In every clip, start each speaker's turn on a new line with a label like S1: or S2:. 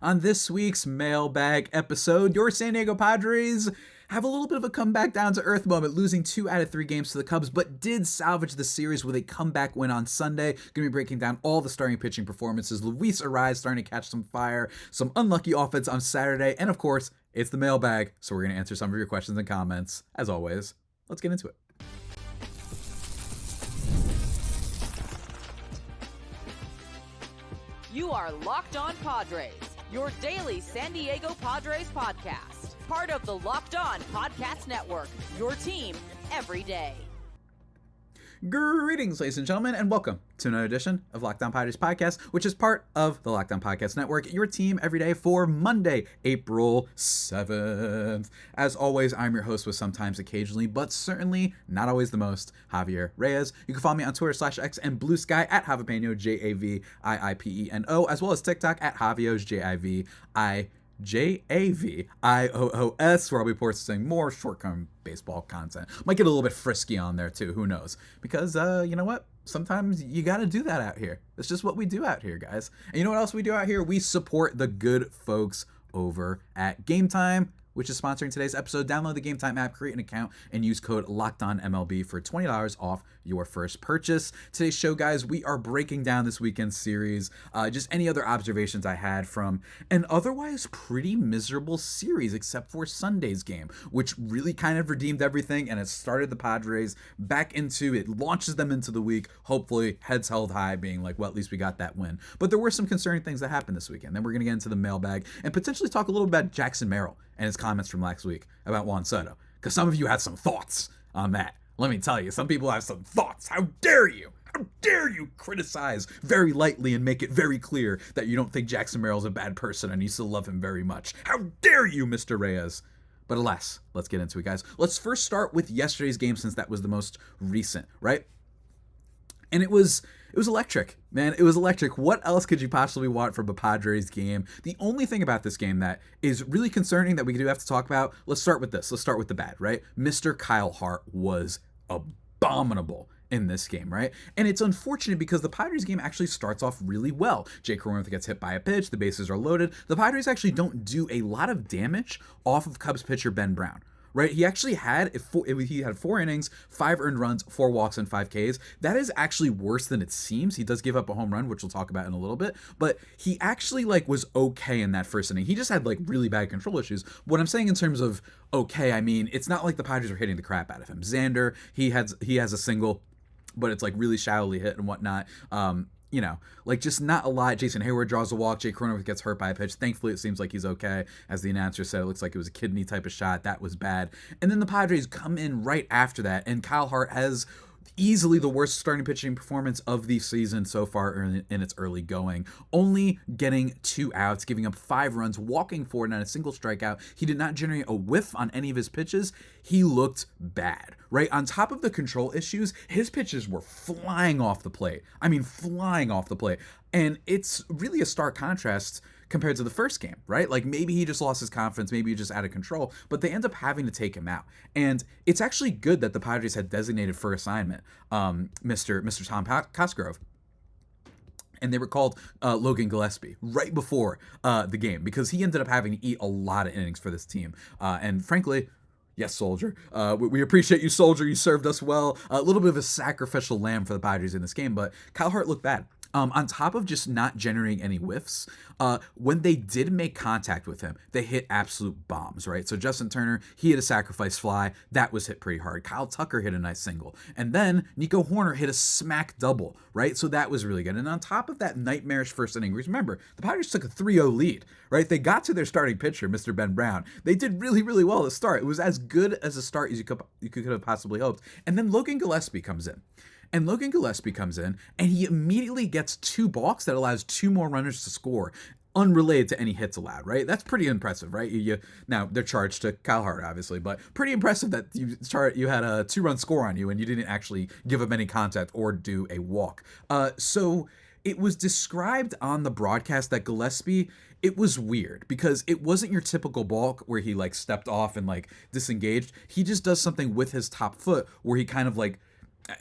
S1: On this week's mailbag episode, your San Diego Padres have a little bit of a comeback down to earth moment, losing 2 out of 3 games to the Cubs, but did salvage the series with a comeback win on Sunday. Going to be breaking down all the starting pitching performances. Luis Arraez starting to catch some fire, some unlucky offense on Saturday, and of course, it's the mailbag, so we're going to answer some of your questions and comments. As always, let's get into it.
S2: You are Locked On Padres, your daily San Diego Padres podcast. Part of the Locked On Podcast Network, your team every day.
S1: Greetings, ladies and gentlemen, and welcome to another edition of Locked On Padres podcast, which is part of the Locked On Podcast Network, your team every day for Monday, April 7th. As always, I'm your host with sometimes, occasionally, but certainly not always the most, Javier Arraez. You can follow me on Twitter /X and Blue Sky at Javipeno, JAVIIPENO, as well as TikTok at Javios, JAVIOOS, where I'll be posting more short-term baseball content. Might get a little bit frisky on there too, who knows? Because, you know what? Sometimes you gotta do that out here. It's just what we do out here, guys. And you know what else we do out here? We support the good folks over at Game Time, which is sponsoring today's episode. Download the Game Time app, create an account, and use code LOCKEDONMLB for $20 off your first purchase. Today's show, guys, we are breaking down this weekend's series. Just any other observations I had from an otherwise pretty miserable series, except for Sunday's game, which really kind of redeemed everything, and it started the Padres back into, it launches them into the week, hopefully heads held high, being like, well, at least we got that win. But there were some concerning things that happened this weekend. Then we're going to get into the mailbag and potentially talk a little about Jackson Merrill and his comments from last week about Juan Soto, because some of you had some thoughts on that. Let me tell you, some people have some thoughts. How dare you? How dare you criticize very lightly and make it very clear that you don't think Jackson Merrill's a bad person and you still love him very much? How dare you, Mr. Arraez? But alas, let's get into it, guys. Let's first start with yesterday's game, since that was the most recent, right? And it was electric, man. It was electric. What else could you possibly want from a Padres game? The only thing about this game that is really concerning that we do have to talk about, let's start with this. Let's start with the bad, right? Mr. Kyle Hart was abominable in this game, right? And it's unfortunate because the Padres game actually starts off really well. Jake Cronenworth gets hit by a pitch. The bases are loaded. The Padres actually don't do a lot of damage off of Cubs pitcher Ben Brown. Right, he actually had 4 innings, 5 earned runs, 4 walks, and 5 Ks. That is actually worse than it seems. He does give up a home run, which we'll talk about in a little bit, but he actually was okay in that first inning. He just had really bad control issues. What I'm saying in terms of okay, I mean, it's not like the Padres are hitting the crap out of him. Xander, he has a single, but it's really shallowly hit and whatnot. Just not a lot. Jason Hayward draws a walk. Jake Cronenworth gets hurt by a pitch. Thankfully, it seems like he's okay. As the announcer said, it looks like it was a kidney type of shot. That was bad. And then the Padres come in right after that, and Kyle Hart has easily the worst starting pitching performance of the season so far in its early going, only getting 2 outs, giving up 5 runs, walking forward on a single strikeout. He did not generate a whiff on any of his pitches. He looked bad, right? On top of the control issues, his pitches were flying off the plate. I mean, flying off the plate. And it's really a stark contrast compared to the first game, right? Maybe he just lost his confidence, maybe he just out of control, but they end up having to take him out. And it's actually good that the Padres had designated for assignment Mr. Tom Cosgrove. And they were called Logan Gillespie right before the game, because he ended up having to eat a lot of innings for this team. And frankly, yes, Soldier. We appreciate you, Soldier. You served us well. A little bit of a sacrificial lamb for the Padres in this game, but Kyle Hart looked bad. On top of just not generating any whiffs, when they did make contact with him, they hit absolute bombs, right? So Justin Turner, he hit a sacrifice fly. That was hit pretty hard. Kyle Tucker hit a nice single. And then Nico Hoerner hit a smack double, right? So that was really good. And on top of that nightmarish first inning, remember, the Padres took a 3-0 lead, right? They got to their starting pitcher, Mr. Ben Brown. They did really, really well to start. It was as good as a start as you could have possibly hoped. And then Logan Gillespie comes in. And Logan Gillespie comes in, and he immediately gets 2 balks that allows 2 more runners to score, unrelated to any hits allowed, right? That's pretty impressive, right? Now, they're charged to Kyle Hart, obviously, but pretty impressive that you had a 2-run score on you, and you didn't actually give up any contact or do a walk. So it was described on the broadcast that Gillespie, it was weird because it wasn't your typical balk where he stepped off and disengaged. He just does something with his top foot where he kind of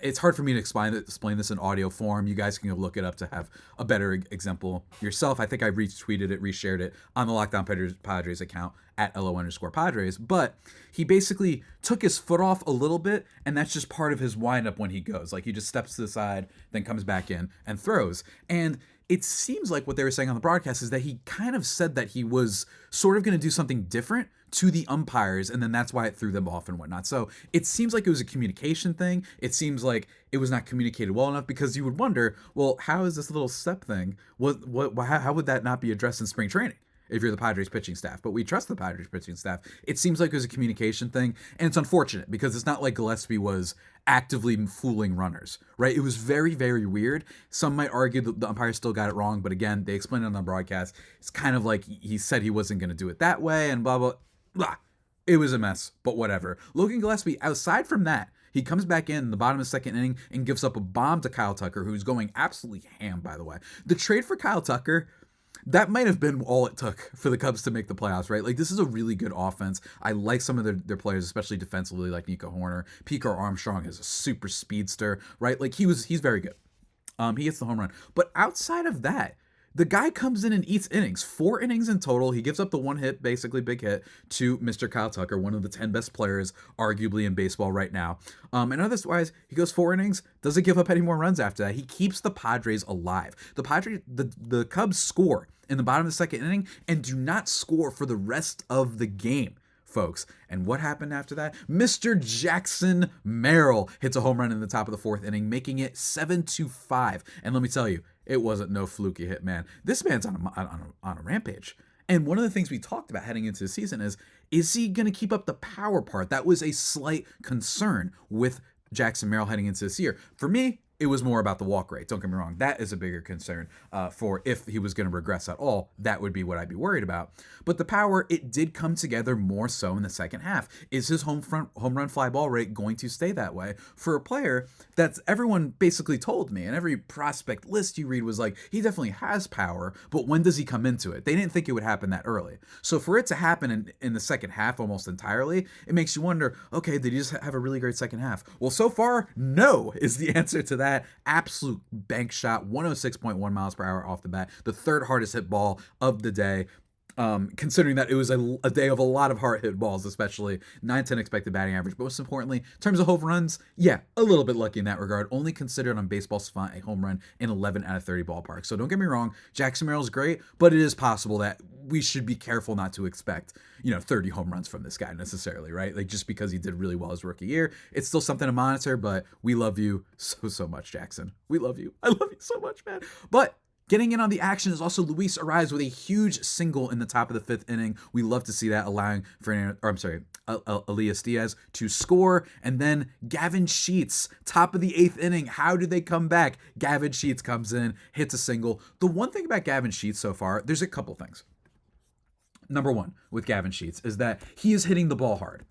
S1: it's hard for me to explain this in audio form. You guys can go look it up to have a better example yourself. I think I retweeted it, reshared it on the Locked On Padres account at @LO_Padres. But he basically took his foot off a little bit, and that's just part of his windup when he goes. Like, he just steps to the side, then comes back in and throws. And it seems like what they were saying on the broadcast is that he kind of said that he was sort of going to do something different to the umpires, and then that's why it threw them off and whatnot. So it seems like it was a communication thing. It seems like it was not communicated well enough, because you would wonder, well, how is this little step thing? How would that not be addressed in spring training if you're the Padres pitching staff? But we trust the Padres pitching staff. It seems like it was a communication thing, and it's unfortunate because it's not like Gillespie was actively fooling runners, right? It was very, very weird. Some might argue that the umpires still got it wrong, but again, they explained it on the broadcast. It's kind of like he said he wasn't going to do it that way, and blah, blah, blah. It was a mess, but whatever. Logan Gillespie, aside from that, he comes back in the bottom of the second inning and gives up a bomb to Kyle Tucker, who's going absolutely ham, by the way. The trade for Kyle Tucker, that might have been all it took for the Cubs to make the playoffs, right? Like, this is a really good offense. I like some of their players, especially defensively, like Nico Horner. Pico Armstrong is a super speedster, right? Like, he's very good. He hits the home run. But outside of that, the guy comes in and eats innings, 4 innings in total. He gives up the one hit, basically big hit, to Mr. Kyle Tucker, one of the 10 best players, arguably, in baseball right now. And otherwise, he goes 4 innings, doesn't give up any more runs after that. He keeps the Padres alive. The Cubs score in the bottom of the second inning and do not score for the rest of the game, folks. And what happened after that? Mr. Jackson Merrill hits a home run in the top of the 4th inning, making it 7-5. And let me tell you, it wasn't no fluky hit, man. This man's on a rampage. And one of the things we talked about heading into the season is he going to keep up the power part? That was a slight concern with Jackson Merrill heading into this year. For me, it was more about the walk rate. Don't get me wrong. That is a bigger concern for if he was going to regress at all. That would be what I'd be worried about. But the power, it did come together more so in the second half. Is his home run fly ball rate going to stay that way for a player that's everyone basically told me, and every prospect list you read was like, he definitely has power, but when does he come into it? They didn't think it would happen that early. So for it to happen in the second half almost entirely, it makes you wonder, okay, did he just have a really great second half? Well, so far, no is the answer to that. Absolute bank shot, 106.1 miles per hour off the bat, the 3rd hardest hit ball of the day. Considering that it was a day of a lot of hard hit balls, especially 910 expected batting average. But most importantly, in terms of home runs, yeah, a little bit lucky in that regard. Only considered on Baseball Savant a home run in 11 out of 30 ballparks. So don't get me wrong, Jackson Merrill's great, but it is possible that we should be careful not to expect, 30 home runs from this guy necessarily, right? Like, just because he did really well his rookie year, it's still something to monitor, but we love you so much, Jackson. We love you. I love you so much, man. But getting in on the action is also Luis Arraez with a huge single in the top of the 5th inning. We love to see that, allowing Elias Diaz to score. And then Gavin Sheets, top of the 8th inning. How did they come back? Gavin Sheets comes in, hits a single. The one thing about Gavin Sheets so far, there's a couple things. Number one with Gavin Sheets is that he is hitting the ball hard.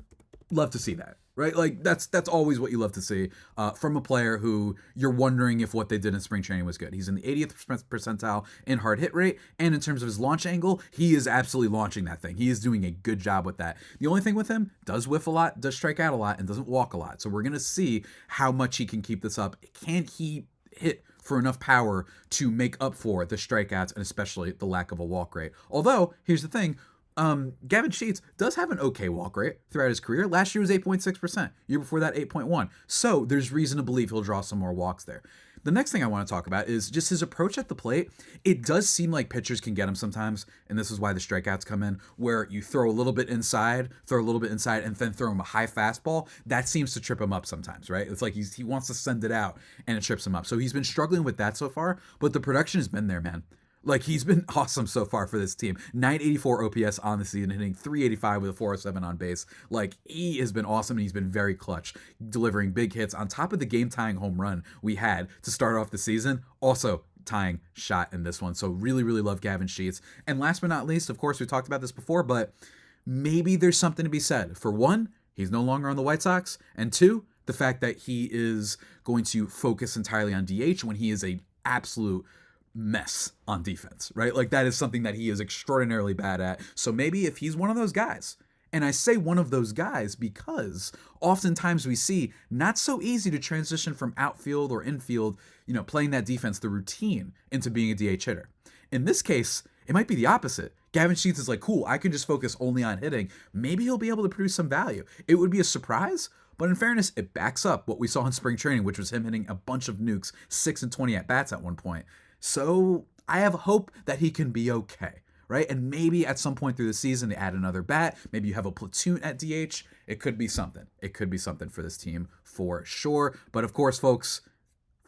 S1: Love to see that. Right? Like, that's always what you love to see from a player who you're wondering if what they did in spring training was good. He's in the 80th percentile in hard hit rate, and in terms of his launch angle, he is absolutely launching that thing. He is doing a good job with that. The only thing with him, does whiff a lot, does strike out a lot, and doesn't walk a lot. So we're going to see how much he can keep this up. Can he hit for enough power to make up for the strikeouts and especially the lack of a walk rate? Although, here's the thing, Gavin Sheets does have an okay walk rate throughout his career. Last year was 8.6%. Year before that, 8.1%. So there's reason to believe he'll draw some more walks there. The next thing I want to talk about is just his approach at the plate. It does seem like pitchers can get him sometimes, and this is why the strikeouts come in, where you throw a little bit inside, and then throw him a high fastball. That seems to trip him up sometimes, right? It's like he wants to send it out, and it trips him up. So he's been struggling with that so far, but the production has been there, man. Like, he's been awesome so far for this team. 984 OPS on the season, hitting 385 with a 407 on base. Like, he has been awesome, and he's been very clutch, delivering big hits on top of the game-tying home run we had to start off the season. Also, tying shot in this one. So really, really love Gavin Sheets. And last but not least, of course, we talked about this before, but maybe there's something to be said. For one, he's no longer on the White Sox. And two, the fact that he is going to focus entirely on DH when he is a absolute mess on defense, right? Like, that is something that he is extraordinarily bad at. So maybe if he's one of those guys And I say one of those guys because oftentimes we see not so easy to transition from outfield or infield, playing that defense, the routine, into being a DH hitter. In this case, it might be the opposite. Gavin Sheets is like, cool, I can just focus only on hitting. Maybe he'll be able to produce some value. It would be a surprise, but in fairness, it backs up what we saw in spring training, which was him hitting a bunch of nukes, 6 and 20 at bats at one point. So I have hope that he can be okay. Right? And maybe at some point through the season, they add another bat. Maybe you have a platoon at DH. It could be something. It could be something for this team for sure. But of course, folks,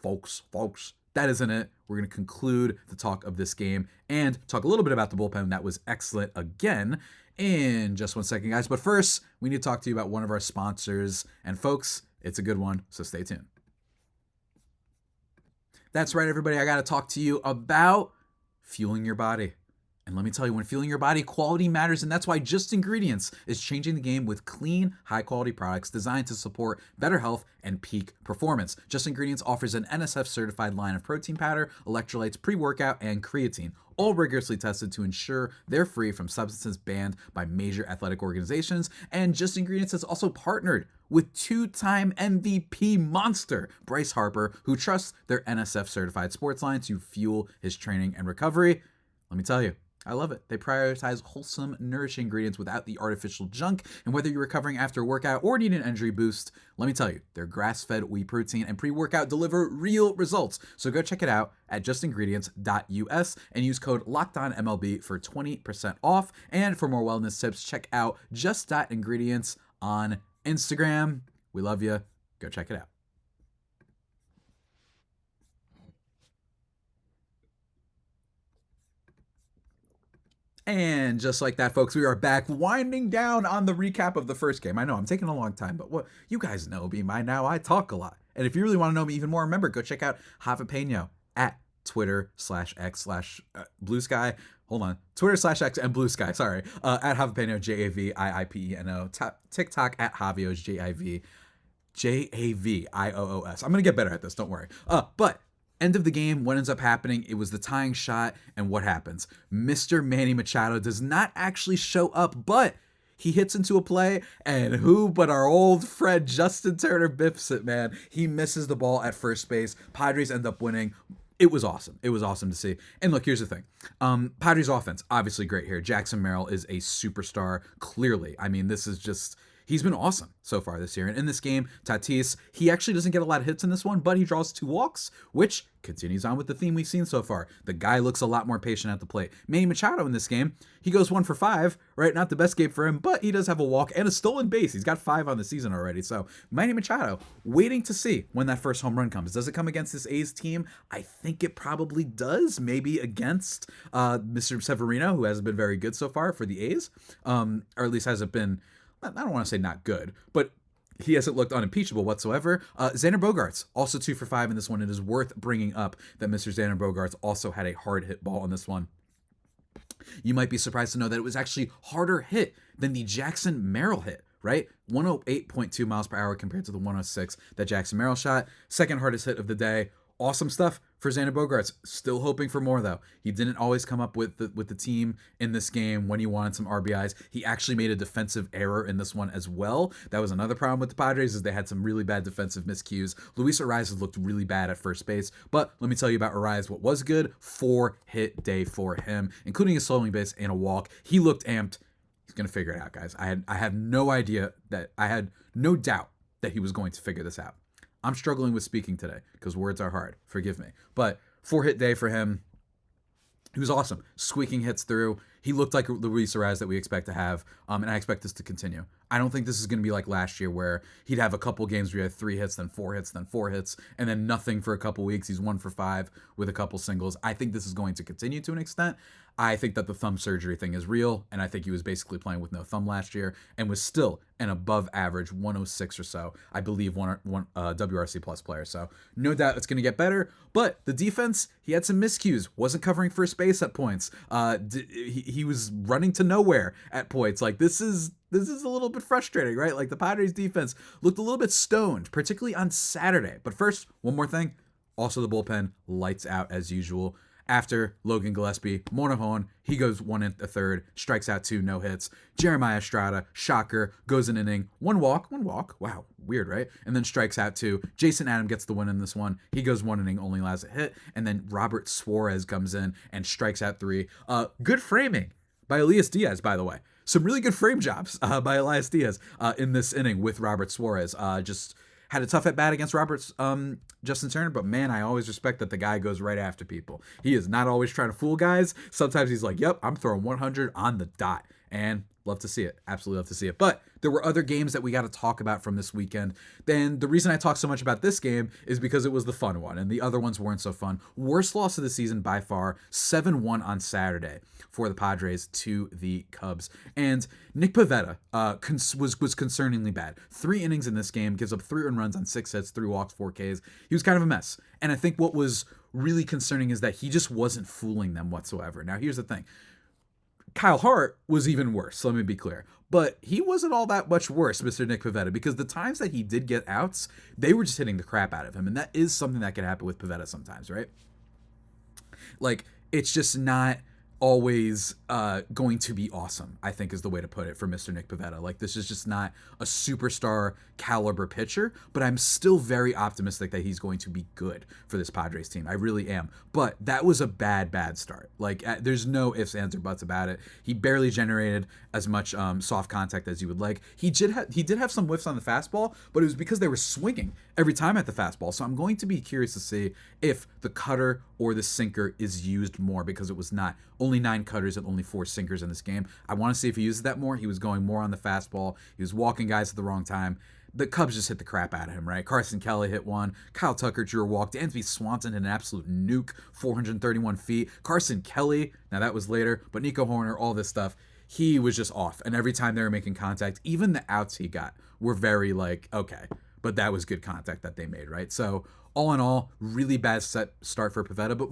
S1: that isn't it. We're going to conclude the talk of this game and talk a little bit about the bullpen. That was excellent again in just one second, guys. But first, we need to talk to you about one of our sponsors. And folks, it's a good one, so stay tuned. That's right, everybody. I got to talk to you about fueling your body. And let me tell you, when fueling your body, quality matters, and that's why Just Ingredients is changing the game with clean, high-quality products designed to support better health and peak performance. Just Ingredients offers an NSF-certified line of protein powder, electrolytes, pre-workout, and creatine, all rigorously tested to ensure they're free from substances banned by major athletic organizations. And Just Ingredients has also partnered with two-time MVP monster Bryce Harper, who trusts their NSF-certified sports line to fuel his training and recovery. Let me tell you, I love it. They prioritize wholesome, nourishing ingredients without the artificial junk. And whether you're recovering after a workout or need an energy boost, let me tell you, their grass-fed whey protein and pre-workout deliver real results. So go check it out at justingredients.us and use code LOCKEDONMLB for 20% off. And for more wellness tips, check out just.ingredients on Instagram. We love you. Go check it out. And just like that, folks, we are back winding down on the recap of the first game. I know I'm taking a long time, but what you guys know me by now, I talk a lot. And if you really want to know me even more, remember, go check out Javapeno at Twitter/X/Blue Sky. Hold on. Twitter/X and Blue Sky. Sorry. At Javapeno, JAVIIPENO. TikTok at Javios, JAVIOOS. I'm going to get better at this. Don't worry. But end of the game, what ends up happening, it was the tying shot, and what happens? Mr. Manny Machado does not actually show up, but he hits into a play, and who but our old friend Justin Turner biffs it, man. He misses the ball at first base. Padres end up winning. It was awesome. It was awesome to see. And look, here's the thing. Padres offense, obviously great here. Jackson Merrill is a superstar, clearly. I mean, this is just... He's been awesome so far this year. And in this game, Tatis, he actually doesn't get a lot of hits in this one, but he draws 2 walks, which continues on with the theme we've seen so far. The guy looks a lot more patient at the plate. Manny Machado in this game, he goes 1 for 5, right? Not the best game for him, but he does have a walk and a stolen base. He's got 5 on the season already. So Manny Machado, waiting to see when that first home run comes. Does it come against this A's team? I think it probably does. Maybe against Mr. Severino, who hasn't been very good so far for the A's, or at least hasn't been... I don't want to say not good, but he hasn't looked unimpeachable whatsoever. Xander Bogaerts, also 2 for 5 in this one. It is worth bringing up that Mr. Xander Bogaerts also had a hard hit ball on this one. You might be surprised to know that it was actually harder hit than the Jackson Merrill hit, right? 108.2 miles per hour compared to the 106 that Jackson Merrill shot. Second hardest hit of the day. Awesome stuff for Xander Bogaerts. Still hoping for more, though. He didn't always come up with the team in this game when he wanted some RBIs. He actually made a defensive error in this one as well. That was another problem with the Padres, is they had some really bad defensive miscues. Luis Arraez has looked really bad at first base, but let me tell you about Arraez. What was good? 4-hit day for him, including a stolen base and a walk. He looked amped. He's going to figure it out, guys. I had no doubt that he was going to figure this out. I'm struggling with speaking today because words are hard. Forgive me. But 4-hit day for him. He was awesome. Squeaking hits through. He looked like the Luis Arraez that we expect to have, and I expect this to continue. I don't think this is going to be like last year where he'd have a couple games where he had 3 hits, then 4 hits, then 4 hits, and then nothing for a couple weeks. He's 1 for 5 with a couple singles. I think this is going to continue to an extent. I think that the thumb surgery thing is real, and I think he was basically playing with no thumb last year and was still an above average 106 or so, I believe, one WRC plus player. So no doubt it's going to get better. But the defense, he had some miscues. Wasn't covering first base at points. He was running to nowhere at points. Like, this is a little bit frustrating, right? Like, the Padres defense looked a little bit stoned, particularly on Saturday. But first, one more thing. Also, the bullpen, lights out as usual. after Logan Gillespie, Monahan, he goes 1 in the third, strikes out 2, no hits. Jeremiah Estrada, shocker, goes an inning, one walk. Wow, weird, right? And then strikes out 2. Jason Adam gets the win in this one. He goes 1 inning, only allows a hit. And then Robert Suarez comes in and strikes out 3. Good framing by Elias Diaz, by the way. Some really good frame jobs by Elias Diaz in this inning with Robert Suarez. Just had a tough at bat against Robert's Justin Turner, but man, I always respect that the guy goes right after people. He is not always trying to fool guys. Sometimes he's like, yep, I'm throwing 100 on the dot. And love to see it. Absolutely love to see it. But there were other games that we got to talk about from this weekend. Then the reason I talk so much about this game is because it was the fun one, and the other ones weren't so fun. Worst loss of the season by far, 7-1 on Saturday for the Padres to the Cubs. And Nick Pivetta was concerningly bad. 3 innings in this game, gives up 3 earned runs on 6 hits, 3 walks, 4 Ks. He was kind of a mess. And I think what was really concerning is that he just wasn't fooling them whatsoever. Now, here's the thing. Kyle Hart was even worse, let me be clear. But he wasn't all that much worse, Mr. Nick Pivetta, because the times that he did get outs, they were just hitting the crap out of him. And that is something that can happen with Pivetta sometimes, right? Like, it's just not always going to be awesome, I think is the way to put it for Mr. Nick Pivetta. Like, this is just not a superstar caliber pitcher, but I'm still very optimistic that he's going to be good for this Padres team. I really am. But that was a bad start. Like, there's no ifs, ands, or buts about it. He barely generated as much soft contact as you would like. He did have some whiffs on the fastball, but it was because they were swinging every time at the fastball. So I'm going to be curious to see if the cutter or the sinker is used more, because it was not. Only 9 cutters and only 4 sinkers in this game. I want to see if he uses that more. He was going more on the fastball. He was walking guys at the wrong time. The Cubs just hit the crap out of him, right? Carson Kelly hit one. Kyle Tucker drew a walk. Dansby Swanson hit an absolute nuke, 431 feet. Carson Kelly, now that was later, but Nico Horner, all this stuff, he was just off. And every time they were making contact, even the outs he got were very like, okay, but that was good contact that they made, right? So all in all, really bad start for Pivetta, but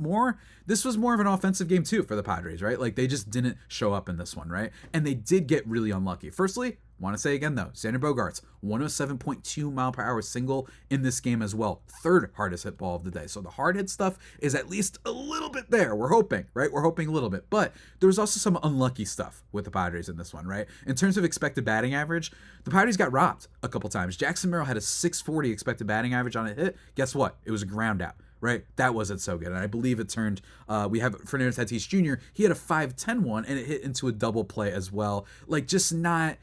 S1: this was more of an offensive game too for the Padres, right? Like, they just didn't show up in this one, right? And they did get really unlucky. Firstly, want to say again though, Xander Bogaerts, 107.2 mile per hour single in this game as well. 3rd hardest hit ball of the day. So the hard hit stuff is at least a little bit there. We're hoping, right? We're hoping a little bit. But there was also some unlucky stuff with the Padres in this one, right? In terms of expected batting average, the Padres got robbed a couple times. Jackson Merrill had a 640 expected batting average on a hit. Guess what? It was a ground out. Right? That wasn't so good. And I believe it turned, we have Fernandez Tatis Jr., he had a 5-10 one, and it hit into a double play as well. Like, just not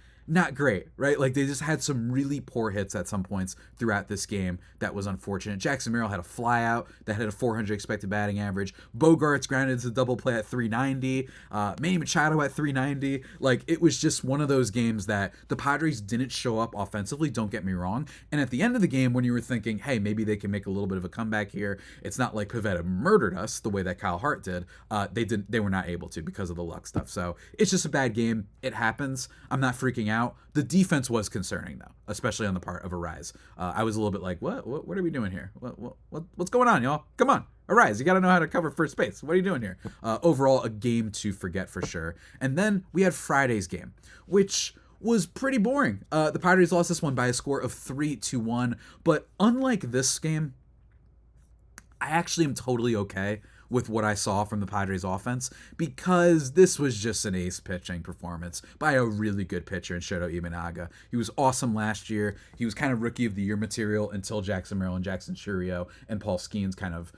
S1: great, right? Like, they just had some really poor hits at some points throughout this game. That was unfortunate. Jackson Merrill had a flyout that had a 400 expected batting average. Bogaerts grounded into double play at 390. Manny Machado at 390. Like, it was just one of those games that the Padres didn't show up offensively, don't get me wrong. And at the end of the game, when you were thinking, hey, maybe they can make a little bit of a comeback here, it's not like Pivetta murdered us the way that Kyle Hart did. They were not able to because of the luck stuff. So it's just a bad game. It happens. I'm not freaking out. The defense was concerning, though, especially on the part of Arraez. I was a little bit like, what are we doing here? What's going on, y'all? Come on, Arraez, you got to know how to cover first base. What are you doing here? Overall, a game to forget for sure. And then we had Friday's game, which was pretty boring. The Padres lost this one by a score of 3-1. But unlike this game, I actually am totally okay with what I saw from the Padres offense, because this was just an ace pitching performance by a really good pitcher in Shoto Imanaga. He was awesome last year. He was kind of rookie of the year material until Jackson Merrill and Jackson Churio and Paul Skeens kind of,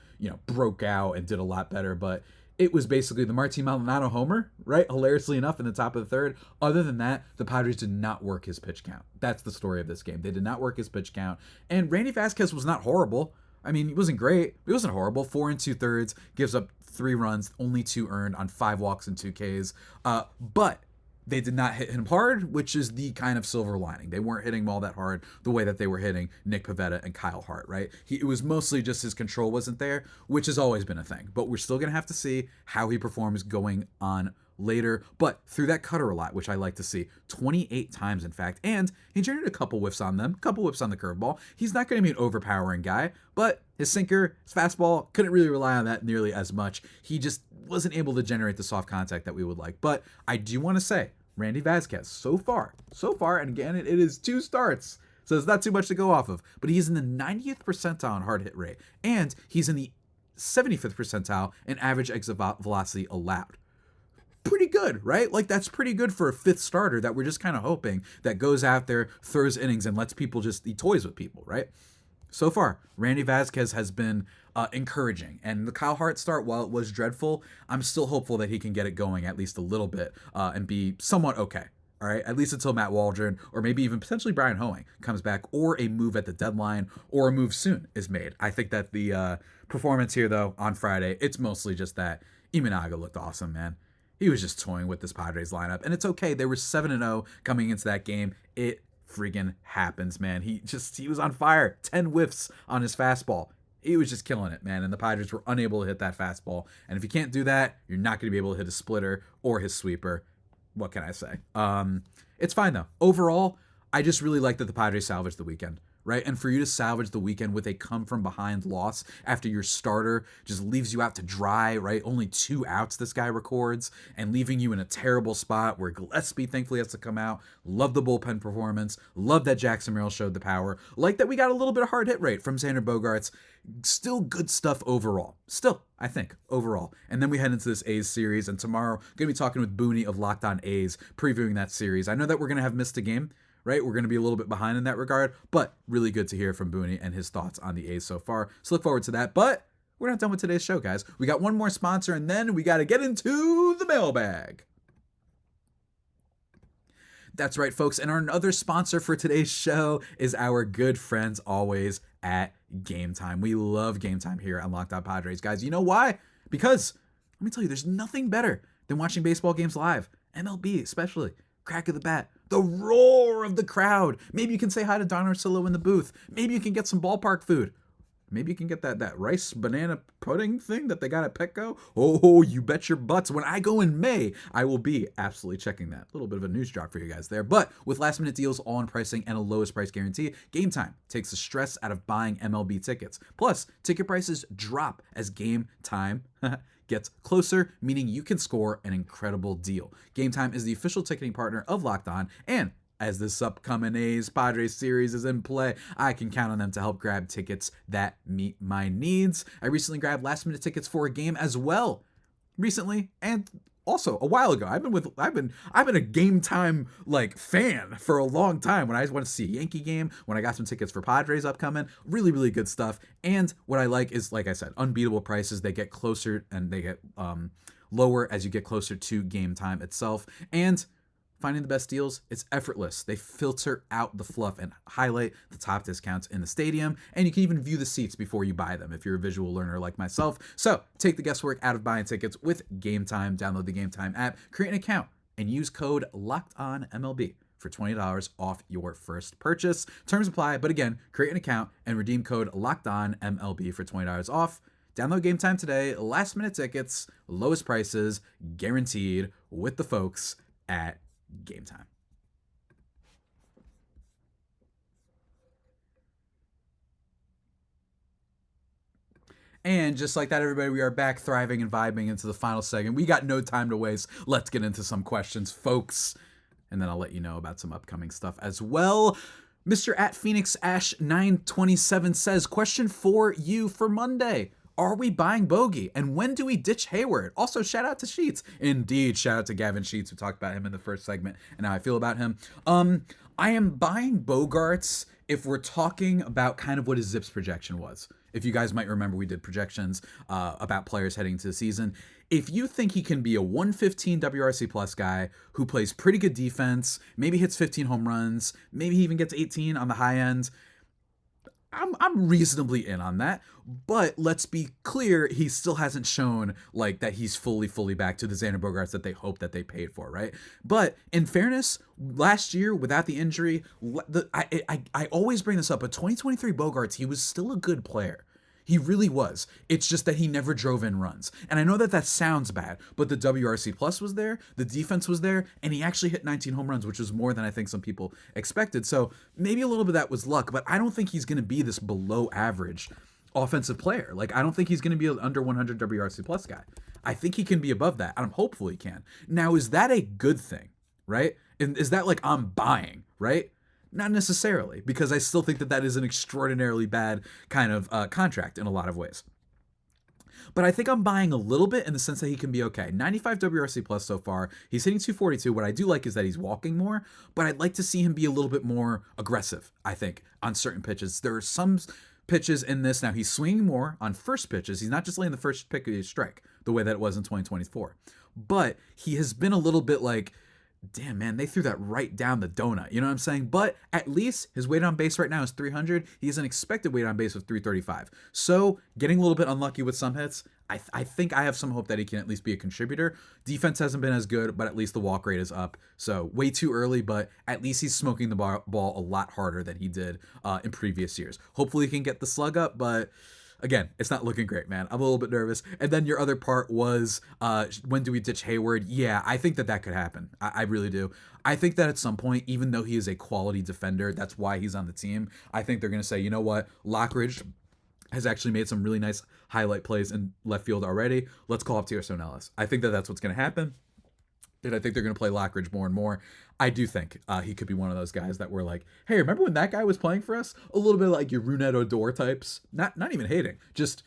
S1: broke out and did a lot better. But it was basically the Martin Maldonado homer, right? Hilariously enough, in the top of the 3rd. Other than that, the Padres did not work his pitch count. That's the story of this game. They did not work his pitch count. And Randy Vasquez was not horrible. I mean, he wasn't great. He wasn't horrible. 4 2/3, gives up 3 runs, only 2 earned on 5 walks and 2 Ks. But they did not hit him hard, which is the kind of silver lining. They weren't hitting him all that hard the way that they were hitting Nick Pivetta and Kyle Hart, right? It was mostly just his control wasn't there, which has always been a thing. But we're still going to have to see how he performs going on later, but threw that cutter a lot, which I like to see, 28 times in fact, and he generated a couple whiffs on them, a couple whiffs on the curveball. He's not going to be an overpowering guy, but his sinker, his fastball, couldn't really rely on that nearly as much. He just wasn't able to generate the soft contact that we would like. But I do want to say, Randy Vasquez, so far, and again, it is 2 starts, so it's not too much to go off of, but he's in the 90th percentile on hard hit rate, and he's in the 75th percentile in average exit velocity allowed. Pretty good, right? Like, that's pretty good for a fifth starter that we're just kind of hoping that goes out there, throws innings, and lets people just, he toys with people, right? So far, Randy Vasquez has been encouraging. And the Kyle Hart start, while it was dreadful, I'm still hopeful that he can get it going at least a little bit and be somewhat okay. All right, at least until Matt Waldron or maybe even potentially Brian Hoeing comes back, or a move at the deadline or a move soon is made. I think that the performance here, though, on Friday, it's mostly just that Imanaga looked awesome, man. He was just toying with this Padres lineup, and it's okay. They were 7-0 coming into that game. It friggin' happens, man. He was on fire. 10 whiffs on his fastball. He was just killing it, man, and the Padres were unable to hit that fastball. And if you can't do that, you're not going to be able to hit a splitter or his sweeper. What can I say? It's fine, though. Overall, I just really like that the Padres salvaged the weekend, right? And for you to salvage the weekend with a come-from-behind loss after your starter just leaves you out to dry, right? Only 2 outs this guy records, and leaving you in a terrible spot where Gillespie thankfully has to come out. Love the bullpen performance. Love that Jackson Merrill showed the power. Like that we got a little bit of hard hit rate from Xander Bogaerts. Still good stuff overall. Still, I think, overall. And then we head into this A's series, and tomorrow, going to be talking with Booney of Locked On A's, previewing that series. I know that we're going to have missed a game, right? We're going to be a little bit behind in that regard, but really good to hear from Booney and his thoughts on the A's so far. So look forward to that. But we're not done with today's show, guys. We got one more sponsor, and then we got to get into the mailbag. That's right, folks. And our other sponsor for today's show is our good friends always at Game Time. We love Game Time here on Locked On Padres, guys. You know why? Because, let me tell you, there's nothing better than watching baseball games live. MLB especially. Crack of the bat. The roar of the crowd. Maybe you can say hi to Don Orsillo in the booth. Maybe you can get some ballpark food. Maybe you can get that rice banana pudding thing that they got at Petco. Oh, you bet your butts. When I go in May, I will be absolutely checking that. A little bit of a news drop for you guys there. But with last-minute deals, all-in pricing, and a lowest price guarantee, Game Time takes the stress out of buying MLB tickets. Plus, ticket prices drop as Game Time gets closer, meaning you can score an incredible deal. Game Time is the official ticketing partner of Locked On, and as this upcoming A's Padres series is in play, I can count on them to help grab tickets that meet my needs. I recently grabbed last-minute tickets for a game as well, recently, and also a while ago. I've been a Game Time fan for a long time. When I want to see a Yankee game, when I got some tickets for Padres upcoming, really, really good stuff. And what I like is, like I said, unbeatable prices. They get closer and they get lower as you get closer to game time itself. And finding the best deals, it's effortless. They filter out the fluff and highlight the top discounts in the stadium, and you can even view the seats before you buy them if you're a visual learner like myself. So take the guesswork out of buying tickets with Game Time. Download the Game Time app, create an account, and use code LOCKEDONMLB for $20 off your first purchase. Terms apply, but again, create an account and redeem code LOCKEDONMLB for $20 off. Download Game Time today. Last minute tickets, lowest prices, guaranteed with the folks at Game Time. And just like that, everybody, we are back thriving and vibing into the final segment. We got no time to waste. Let's get into some questions, folks. And then I'll let you know about some upcoming stuff as well. Mr. at Phoenix Ash 927 says, question for you for Monday. Are we buying Bogey? And when do we ditch Hayward? Also, shout out to Sheets. Indeed, shout out to Gavin Sheets. We talked about him in the first segment and how I feel about him. I am buying Bogaerts if we're talking about kind of what his Zips projection was. If you guys might remember, we did projections about players heading into the season. If you think he can be a 115 WRC plus guy who plays pretty good defense, maybe hits 15 home runs, maybe he even gets 18 on the high end, I'm reasonably in on that, but let's be clear, he still hasn't shown that he's fully back to the Xander Bogaerts that they hope that they paid for, right? But in fairness, last year without the injury, I always bring this up, but 2023 Bogaerts, he was still a good player. He really was. It's just that he never drove in runs. And I know that sounds bad, but the WRC plus was there, the defense was there, and he actually hit 19 home runs, which was more than I think some people expected. So maybe a little bit of that was luck, but I don't think he's going to be this below average offensive player. I don't think he's going to be an under 100 WRC plus guy. I think he can be above that, and I'm hopeful he can. Now, is that a good thing, right? And is that I'm buying, right? Not necessarily, because I still think that is an extraordinarily bad kind of contract in a lot of ways. But I think I'm buying a little bit in the sense that he can be okay. 95 WRC plus so far. He's hitting 242. What I do like is that he's walking more, but I'd like to see him be a little bit more aggressive, I think, on certain pitches. There are some pitches in this. Now, he's swinging more on first pitches. He's not just laying the first pick of his strike the way that it was in 2024. But he has been a little bit like, damn, man, they threw that right down the donut. You know what I'm saying? But at least his weight on base right now is 300. He has an expected weight on base of 335. So getting a little bit unlucky with some hits, I think I have some hope that he can at least be a contributor. Defense hasn't been as good, but at least the walk rate is up. So way too early, but at least he's smoking the ball a lot harder than he did in previous years. Hopefully he can get the slug up, but again, it's not looking great, man. I'm a little bit nervous. And then your other part was, when do we ditch Hayward? Yeah, I think that could happen. I really do. I think that at some point, even though he is a quality defender, that's why he's on the team. I think they're going to say, you know what, Lockridge has actually made some really nice highlight plays in left field already. Let's call up Tierson Ellis. I think that that's what's going to happen. And I think they're going to play Lockridge more and more. I do think he could be one of those guys that were like, hey, remember when that guy was playing for us? A little bit like your Rougned Odor types. Not even hating. Just,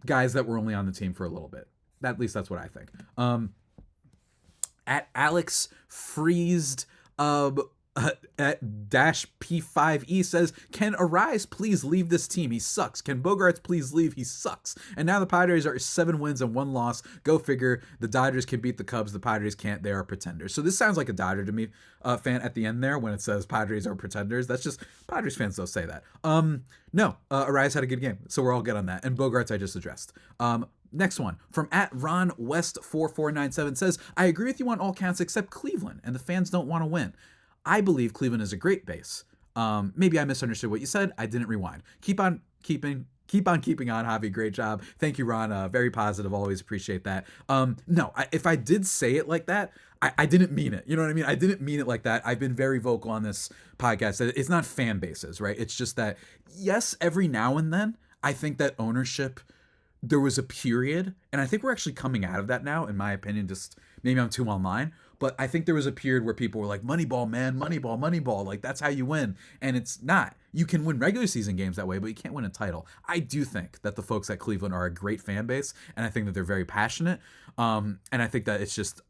S1: guys that were only on the team for a little bit. At least that's what I think. At Alex Freezed, at dash P5E says, can Arraez please leave this team? He sucks. Can Bogaerts please leave? He sucks. And now the Padres are 7 wins and 1 loss. Go figure. The Dodgers can beat the Cubs. The Padres can't. They are pretenders. So this sounds like a Dodger to me fan at the end there when it says Padres are pretenders. That's just, Padres fans don't say that. No, Arraez had a good game. So we're all good on that. And Bogaerts I just addressed. Next one from at Ron West 4497 says, I agree with you on all counts except Cleveland, and the fans don't want to win. I believe Cleveland is a great base. Maybe I misunderstood what you said. I didn't rewind. Keep on keeping on, Javi. Great job. Thank you, Ron. Very positive. Always appreciate that. No, if I did say it like that, I didn't mean it. You know what I mean? I didn't mean it like that. I've been very vocal on this podcast. It's not fan bases, right? It's just that, yes, every now and then, I think that ownership, there was a period, and I think we're actually coming out of that now, in my opinion. Just maybe I'm too online, but I think there was a period where people were like, Moneyball, man, Moneyball. Like, that's how you win. And it's not. You can win regular season games that way, but you can't win a title. I do think that the folks at Cleveland are a great fan base, and I think that they're very passionate. And I think that it's just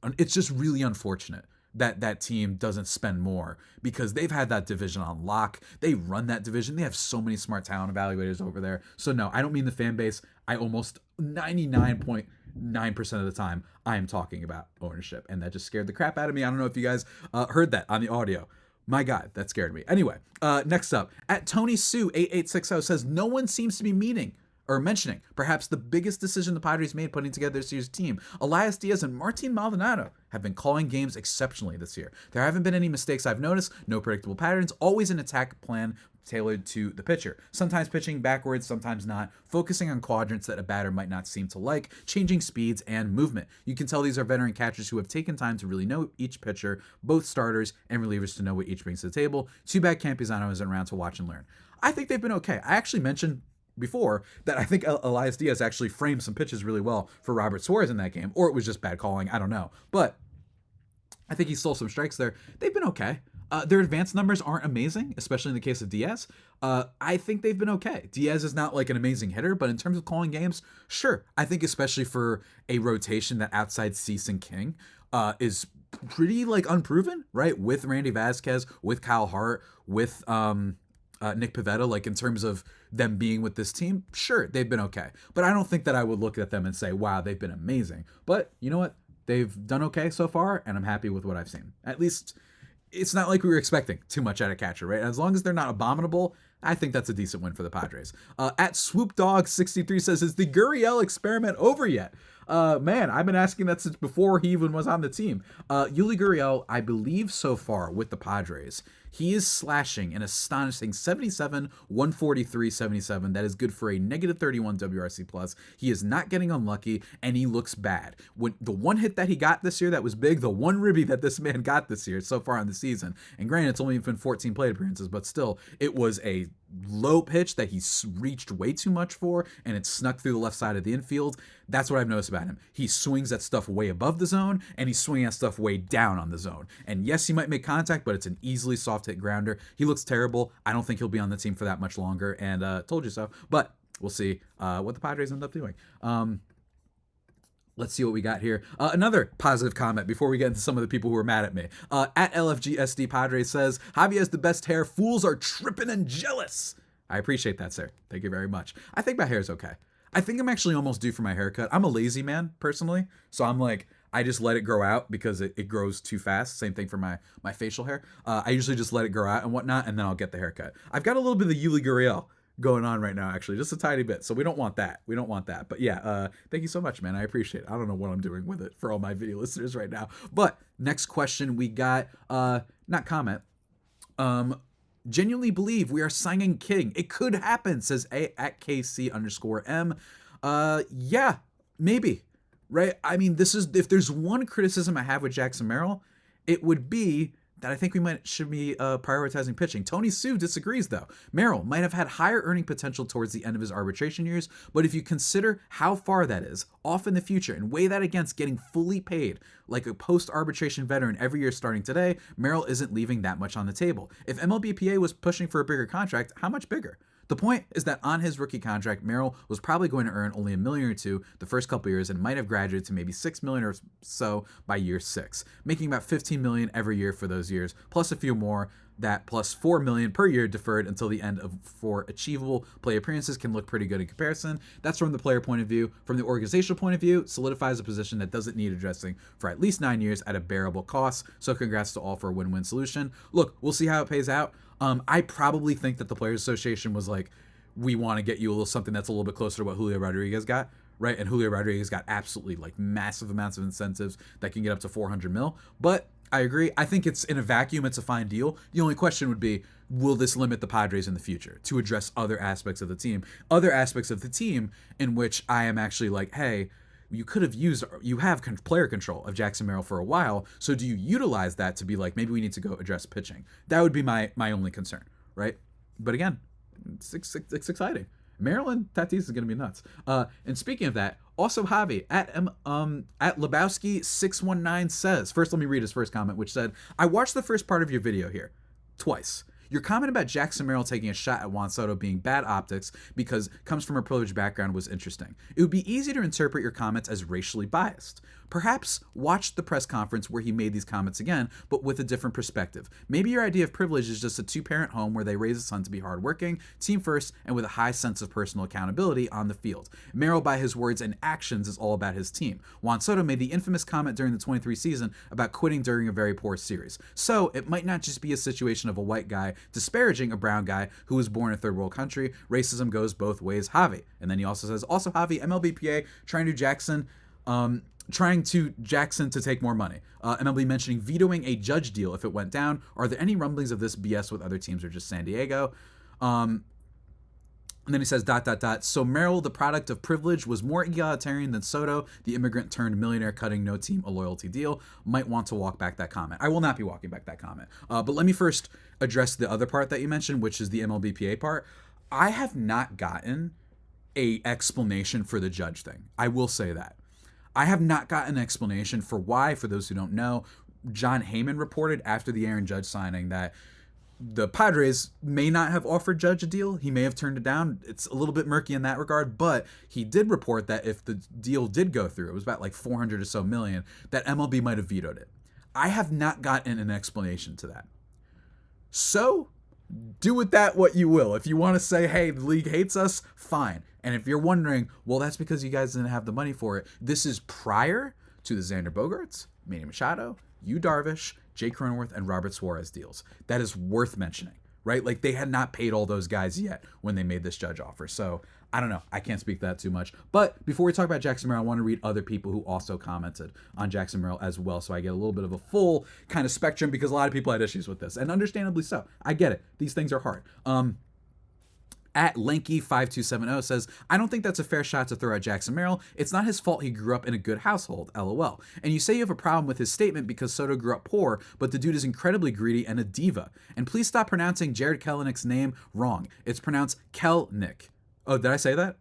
S1: really unfortunate that that team doesn't spend more, because they've had that division on lock. They run that division. They have so many smart talent evaluators over there. So no, I don't mean the fan base. I almost 99.9% of the time I am talking about ownership, and that just scared the crap out of me. I don't know if you guys heard that on the audio. My God, that scared me. Anyway, next up, at Tony Sue 8860 says, no one seems to be mentioning perhaps the biggest decision the Padres made putting together this year's team. Elias Diaz and Martin Maldonado have been calling games exceptionally this year. There haven't been any mistakes I've noticed, no predictable patterns, always an attack plan tailored to the pitcher. Sometimes pitching backwards, sometimes not, focusing on quadrants that a batter might not seem to like, changing speeds and movement. You can tell these are veteran catchers who have taken time to really know each pitcher, both starters and relievers, to know what each brings to the table. Too bad Campusano isn't around to watch and learn. I think they've been okay. I actually mentioned before that I think Elias Diaz actually framed some pitches really well for Robert Suarez in that game, or it was just bad calling, I don't know. But I think he stole some strikes there. They've been okay. Their advanced numbers aren't amazing, especially in the case of Diaz. I think they've been okay. Diaz is not like an amazing hitter, but in terms of calling games, sure. I think especially for a rotation that outside Cease and King is pretty like unproven, right? With Randy Vasquez, with Kyle Hart, with Nick Pivetta, like in terms of them being with this team, sure, they've been okay. But I don't think that I would look at them and say, wow, they've been amazing. But you know what? They've done okay so far, and I'm happy with what I've seen. At least it's not like we were expecting too much out of catcher, right? As long as they're not abominable, I think that's a decent win for the Padres. At SwoopDog63 says, is the Gurriel experiment over yet? Man, I've been asking that since before he even was on the team. Yuli Gurriel, I believe so far with the Padres, he is slashing an astonishing 77, 143, 77. That is good for a negative 31 WRC plus. He is not getting unlucky, and he looks bad. When the one hit that he got this year that was big, the one ribby that this man got this year so far in the season, and granted, it's only been 14 plate appearances, but still, it was a low pitch that he reached way too much for, and it snuck through the left side of the infield. That's what I've noticed about him. He swings at stuff way above the zone, and he's swinging at stuff way down on the zone. And yes, he might make contact, but it's an easily soft hit grounder. He looks terrible. I don't think he'll be on the team for that much longer, and told you so. But we'll see what the Padres end up doing. Let's see what we got here. Another positive comment before we get into some of the people who are mad at me. At LFGSD Padres says, Javi has the best hair. Fools are tripping and jealous. I appreciate that, sir. Thank you very much. I think my hair's okay. I think I'm actually almost due for my haircut. I'm a lazy man, personally. So I'm like, I just let it grow out because it grows too fast. Same thing for my facial hair. I usually just let it grow out and whatnot, and then I'll get the haircut. I've got a little bit of the Yuli Gurriel going on right now, actually, just a tiny bit. So we don't want that. But yeah, thank you so much, man. I appreciate it. I don't know what I'm doing with it for all my video listeners right now. But next question we got, not comment. Genuinely believe we are signing King. It could happen, says at KC_M. Yeah, maybe. Right? I mean, if there's one criticism I have with Jackson Merrill, it would be that I think we should be prioritizing pitching. Tony Sue disagrees, though. Merrill might have had higher earning potential towards the end of his arbitration years, but if you consider how far that is off in the future and weigh that against getting fully paid like a post-arbitration veteran every year starting today, Merrill isn't leaving that much on the table. If MLBPA was pushing for a bigger contract, how much bigger? The point is that on his rookie contract, Merrill was probably going to earn only $1 million or $2 million the first couple years and might have graduated to maybe $6 million or so by year 6, making about $15 million every year for those years, plus a few more. That plus $4 million per year deferred until the end for achievable play appearances can look pretty good in comparison. That's from the player point of view. From the organizational point of view, solidifies a position that doesn't need addressing for at least 9 years at a bearable cost. So congrats to all for a win-win solution. Look, we'll see how it pays out. I probably think that the Players Association was like, we want to get you a little something that's a little bit closer to what Julio Rodriguez got, right? And Julio Rodriguez got absolutely like massive amounts of incentives that can get up to $400 million. But I agree. I think it's in a vacuum, it's a fine deal. The only question would be, will this limit the Padres in the future to address other aspects of the team in which I am actually like, hey, you have player control of Jackson Merrill for a while. So do you utilize that to be like, maybe we need to go address pitching? That would be my only concern, right? But again, it's exciting. Merrill and Tatis is going to be nuts. And speaking of that, also Javi at Lebowski619 says, first let me read his first comment, which said, I watched the first part of your video here twice. Your comment about Jackson Merrill taking a shot at Juan Soto being bad optics because comes from a privileged background was interesting. It would be easy to interpret your comments as racially biased. Perhaps watch the press conference where he made these comments again, but with a different perspective. Maybe your idea of privilege is just a two-parent home where they raise a son to be hardworking, team first, and with a high sense of personal accountability on the field. Merrill, by his words and actions, is all about his team. Juan Soto made the infamous comment during the 23 season about quitting during a very poor series. So it might not just be a situation of a white guy disparaging a brown guy who was born in a third world country. Racism goes both ways, Javi. And then he also says, also Javi, MLBPA trying to Jackson to take more money. MLB mentioning vetoing a Judge deal if it went down. Are there any rumblings of this BS with other teams or just San Diego? And then he says, ... So Merrill, the product of privilege, was more egalitarian than Soto, the immigrant turned millionaire cutting no team a loyalty deal. Might want to walk back that comment. I will not be walking back that comment. But let me first address the other part that you mentioned, which is the MLBPA part. I have not gotten a explanation for the Judge thing. I will say that. I have not gotten an explanation for why. For those who don't know, John Heyman reported after the Aaron Judge signing that the Padres may not have offered Judge a deal. He may have turned it down. It's a little bit murky in that regard, but he did report that if the deal did go through, it was about like 400 or so million, that MLB might have vetoed it. I have not gotten an explanation to that. So do with that what you will. If you want to say, hey, the league hates us, fine. And if you're wondering, well, that's because you guys didn't have the money for it. This is prior to the Xander Bogaerts, Manny Machado, Yu Darvish, Jake Cronenworth, and Robert Suarez deals. That is worth mentioning, right? Like, they had not paid all those guys yet when they made this Judge offer. So I don't know. I can't speak that too much. But before we talk about Jackson Merrill, I want to read other people who also commented on Jackson Merrill as well, so I get a little bit of a full kind of spectrum, because a lot of people had issues with this, and understandably so. I get it. These things are hard. At Lanky5270 says, I don't think that's a fair shot to throw at Jackson Merrill. It's not his fault he grew up in a good household, LOL. And you say you have a problem with his statement because Soto grew up poor, but the dude is incredibly greedy and a diva. And please stop pronouncing Jared Kelenick's name wrong. It's pronounced Kelnick. Oh, did I say that?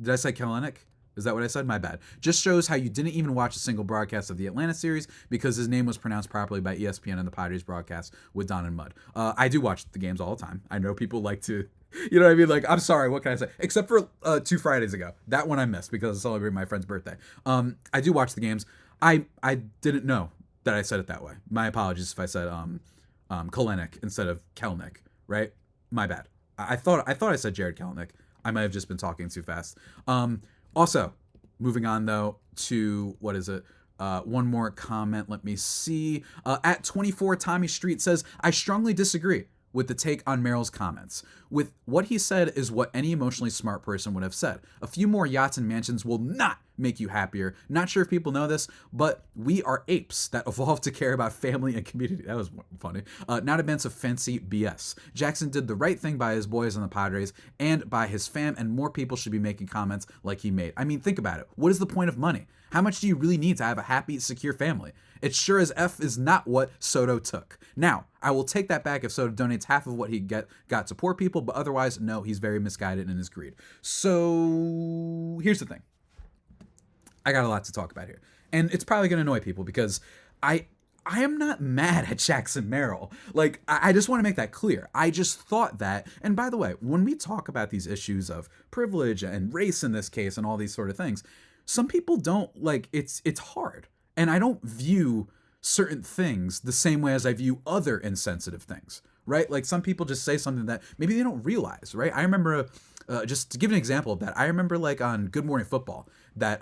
S1: Did I say Kelenick? Is that what I said? My bad. Just shows how you didn't even watch a single broadcast of the Atlanta series because his name was pronounced properly by ESPN and the Padres broadcast with Don and Mud. I do watch the games all the time. I know people like to, you know what I mean? Like, I'm sorry, what can I say? Except for 2 Fridays ago. That one I missed because I was celebrating my friend's birthday. I do watch the games. I didn't know that I said it that way. My apologies if I said Kalenic instead of Kelnick, right? My bad. I thought I said Jared Kelnick. I might have just been talking too fast. Also, moving on though to, what is it? One more comment. Let me see. At 24 Tommy Street says, I strongly disagree with the take on Merrill's comments. With what he said is what any emotionally smart person would have said. A few more yachts and mansions will not make you happier. Not sure if people know this, but we are apes that evolved to care about family and community. That was funny. Not a bunch of fancy BS. Jackson did the right thing by his boys on the Padres and by his fam, and more people should be making comments like he made. I mean, think about it. What is the point of money? How much do you really need to have a happy, secure family? It sure as F is not what Soto took. Now, I will take that back if Soto donates half of what he got to poor people, but otherwise, no, he's very misguided in his greed. So, here's the thing. I got a lot to talk about here. And it's probably going to annoy people because I am not mad at Jackson Merrill. Like, I just want to make that clear. I just thought that, and by the way, when we talk about these issues of privilege and race in this case and all these sort of things, some people don't, like, it's hard. And I don't view certain things the same way as I view other insensitive things, right? Like, some people just say something that maybe they don't realize, right? I remember, just to give an example of that, I remember, like, on Good Morning Football that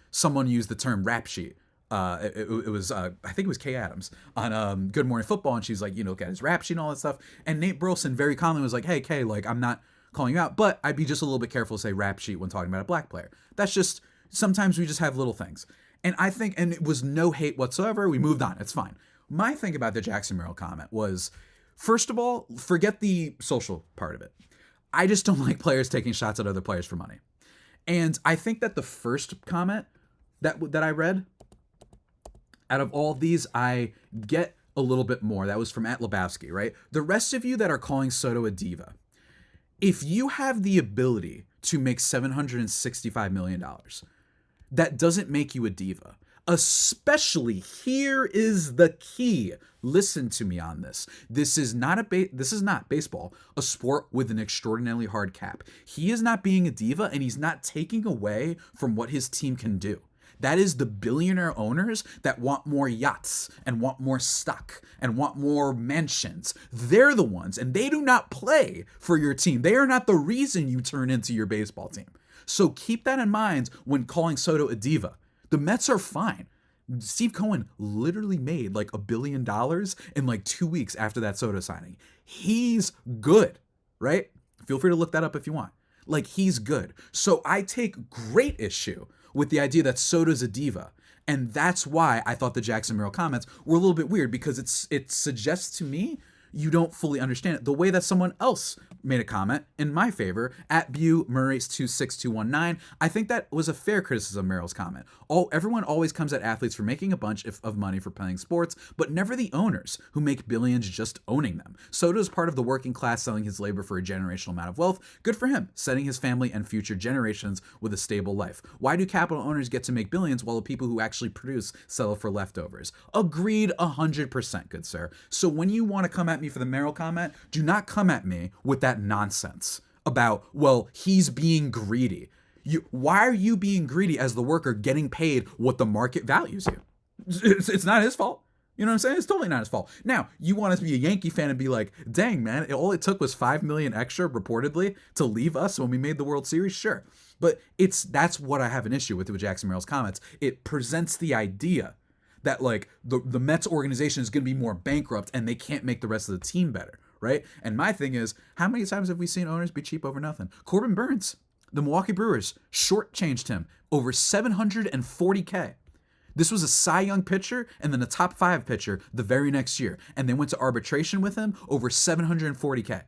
S1: someone used the term rap sheet. It was, I think it was Kay Adams on Good Morning Football, and she's like, you know, look at his rap sheet and all that stuff. And Nate Burleson very calmly was like, hey, Kay, like, I'm not calling you out, but I'd be just a little bit careful to say rap sheet when talking about a black player. That's just, sometimes we just have little things. And I think, and it was no hate whatsoever. We moved on. It's fine. My thing about the Jackson Merrill comment was, first of all, forget the social part of it. I just don't like players taking shots at other players for money. And I think that the first comment that I read, out of all of these, I get a little bit more. That was from @Lebowski, right? The rest of you that are calling Soto a diva, if you have the ability to make $765 million, that doesn't make you a diva. Especially, here is the key. Listen to me on this. This is not baseball, a sport with an extraordinarily hard cap. He is not being a diva, and he's not taking away from what his team can do. That is the billionaire owners that want more yachts and want more stock and want more mansions. They're the ones, and they do not play for your team. They are not the reason you turn into your baseball team. So keep that in mind when calling Soto a diva. The Mets are fine. Steve Cohen literally made like $1 billion in like 2 weeks after that Soto signing. He's good, right? Feel free to look that up if you want. Like, he's good. So I take great issue with the idea that Soto's a diva. And that's why I thought the Jackson Merrill comments were a little bit weird, because it suggests to me you don't fully understand it. The way that someone else made a comment in my favor, @BueMurrays26219, I think that was a fair criticism of Merrill's comment. Everyone always comes at athletes for making a bunch of money for playing sports, but never the owners who make billions just owning them. Soto is part of the working class selling his labor for a generational amount of wealth. Good for him, setting his family and future generations with a stable life. Why do capital owners get to make billions while the people who actually produce settle for leftovers? Agreed 100%, good sir. So when you want to come at me for the Merrill comment, do not come at me with that nonsense about, well, he's being greedy. Why are you being greedy as the worker getting paid what the market values you? It's not his fault. You know what I'm saying? It's totally not his fault. Now, you want us to be a Yankee fan and be like, dang, man, all it took was $5 million extra, reportedly, to leave us when we made the World Series? Sure. But that's what I have an issue with Jackson Merrill's comments. It presents the idea that, like, the Mets organization is going to be more bankrupt and they can't make the rest of the team better, right? And my thing is, how many times have we seen owners be cheap over nothing? Corbin Burns, the Milwaukee Brewers, shortchanged him over $740K. This was a Cy Young pitcher and then a top 5 pitcher the very next year, and they went to arbitration with him over $740K.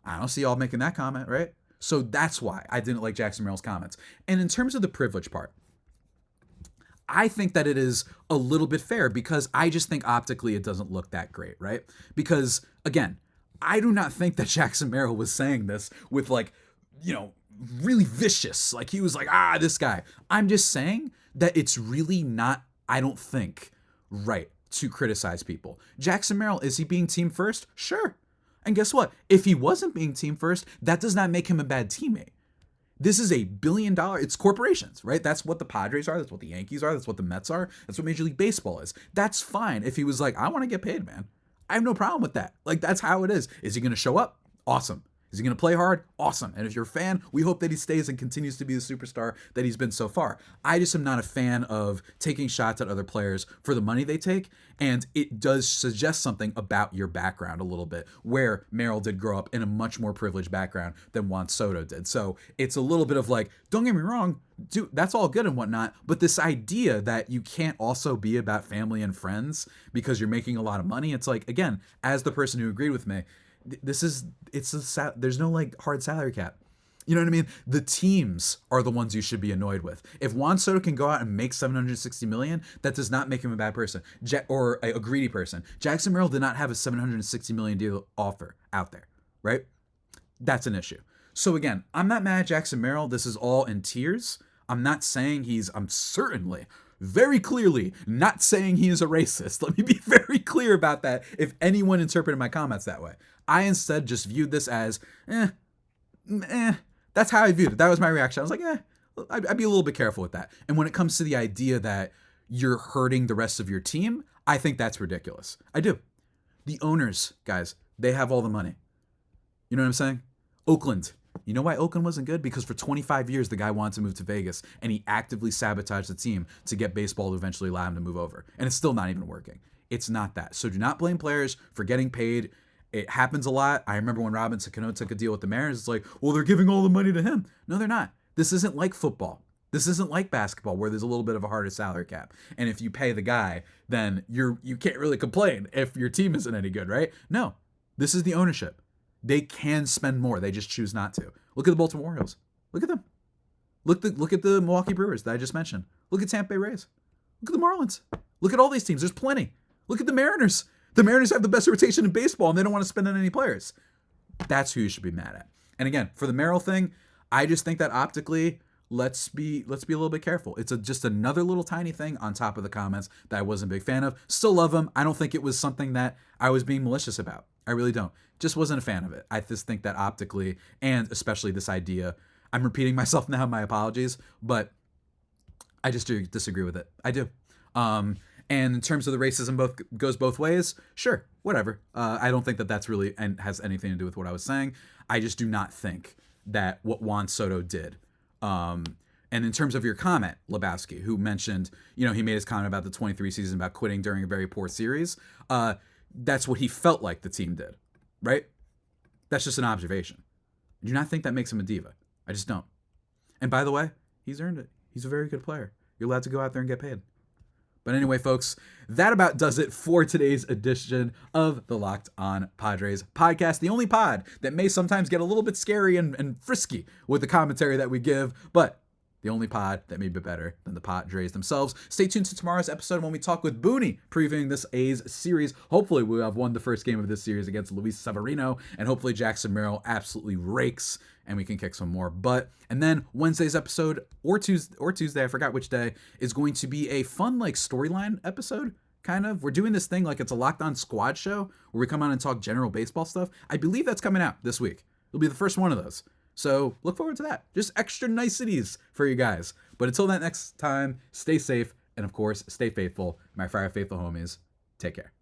S1: I don't see y'all making that comment, right? So that's why I didn't like Jackson Merrill's comments. And in terms of the privilege part, I think that it is a little bit fair, because I just think optically it doesn't look that great, right? Because, again, I do not think that Jackson Merrill was saying this with, like, you know, really vicious. Like he was like, this guy. I'm just saying that it's really not, I don't think, right to criticize people. Jackson Merrill, is he being team first? Sure. And guess what? If he wasn't being team first, that does not make him a bad teammate. This is $1 billion, it's corporations, right? That's what the Padres are. That's what the Yankees are. That's what the Mets are. That's what Major League Baseball is. That's fine if he was like, I want to get paid, man. I have no problem with that. Like, that's how it is. Is he going to show up? Awesome. Is he going to play hard? Awesome. And if you're a fan, we hope that he stays and continues to be the superstar that he's been so far. I just am not a fan of taking shots at other players for the money they take. And it does suggest something about your background a little bit, where Merrill did grow up in a much more privileged background than Juan Soto did. So it's a little bit of like, don't get me wrong, dude, that's all good and whatnot. But this idea that you can't also be about family and friends because you're making a lot of money, it's like, again, as the person who agreed with me, there's no like hard salary cap. You know what I mean? The teams are the ones you should be annoyed with. If Juan Soto can go out and make $760 million, that does not make him a bad person or a greedy person. Jackson Merrill did not have a $760 million deal offer out there, right? That's an issue. So again, I'm not mad at Jackson Merrill. This is all in tears. I'm not saying I'm certainly very clearly not saying he is a racist. Let me be very clear about that if anyone interpreted my comments that way. I instead just viewed this as, that's how I viewed it. That was my reaction. I was like, I'd be a little bit careful with that. And when it comes to the idea that you're hurting the rest of your team, I think that's ridiculous. I do. The owners, guys, they have all the money. You know what I'm saying? Oakland. You know why Oakland wasn't good? Because for 25 years, the guy wanted to move to Vegas, and he actively sabotaged the team to get baseball to eventually allow him to move over. And it's still not even working. It's not that. So do not blame players for getting paid. It happens a lot. I remember when Robinson Cano took a deal with the Mariners, it's like, well, they're giving all the money to him. No, they're not. This isn't like football. This isn't like basketball where there's a little bit of a harder salary cap. And if you pay the guy, then you can't really complain if your team isn't any good, right? No, this is the ownership. They can spend more. They just choose not to. Look at the Baltimore Orioles. Look at them. Look at the Milwaukee Brewers that I just mentioned. Look at Tampa Bay Rays. Look at the Marlins. Look at all these teams. There's plenty. Look at the Mariners. The Mariners have the best rotation in baseball, and they don't want to spend on any players. That's who you should be mad at. And again, for the Merrill thing, I just think that optically, let's be a little bit careful. It's just another little tiny thing on top of the comments that I wasn't a big fan of. Still love him. I don't think it was something that I was being malicious about. I really don't. Just wasn't a fan of it. I just think that optically, and especially this idea, I'm repeating myself now, my apologies, but I just disagree with it. I do. And in terms of the racism goes both ways, sure, whatever. I don't think that that's really and has anything to do with what I was saying. I just do not think that what Juan Soto did. And in terms of your comment, Lebowski, who mentioned, he made his comment about the 23 season about quitting during a very poor series. That's what he felt like the team did, right? That's just an observation. I do not think that makes him a diva. I just don't. And by the way, he's earned it. He's a very good player. You're allowed to go out there and get paid. But anyway, folks, that about does it for today's edition of the Locked On Padres podcast. The only pod that may sometimes get a little bit scary and frisky with the commentary that we give, but the only pod that may be better than the Padres themselves. Stay tuned to tomorrow's episode when we talk with Booney, previewing this A's series. Hopefully we'll have won the first game of this series against Luis Severino, and hopefully Jackson Merrill absolutely rakes and we can kick some more butt. And then Wednesday's episode, or Tuesday, I forgot which day, is going to be a fun storyline episode. Kind of. We're doing this thing like it's a Locked On Squad show where we come on and talk general baseball stuff. I believe that's coming out this week. It'll be the first one of those. So look forward to that. Just extra niceties for you guys. But until that next time, stay safe. And of course, stay faithful. My Fire Faithful homies, take care.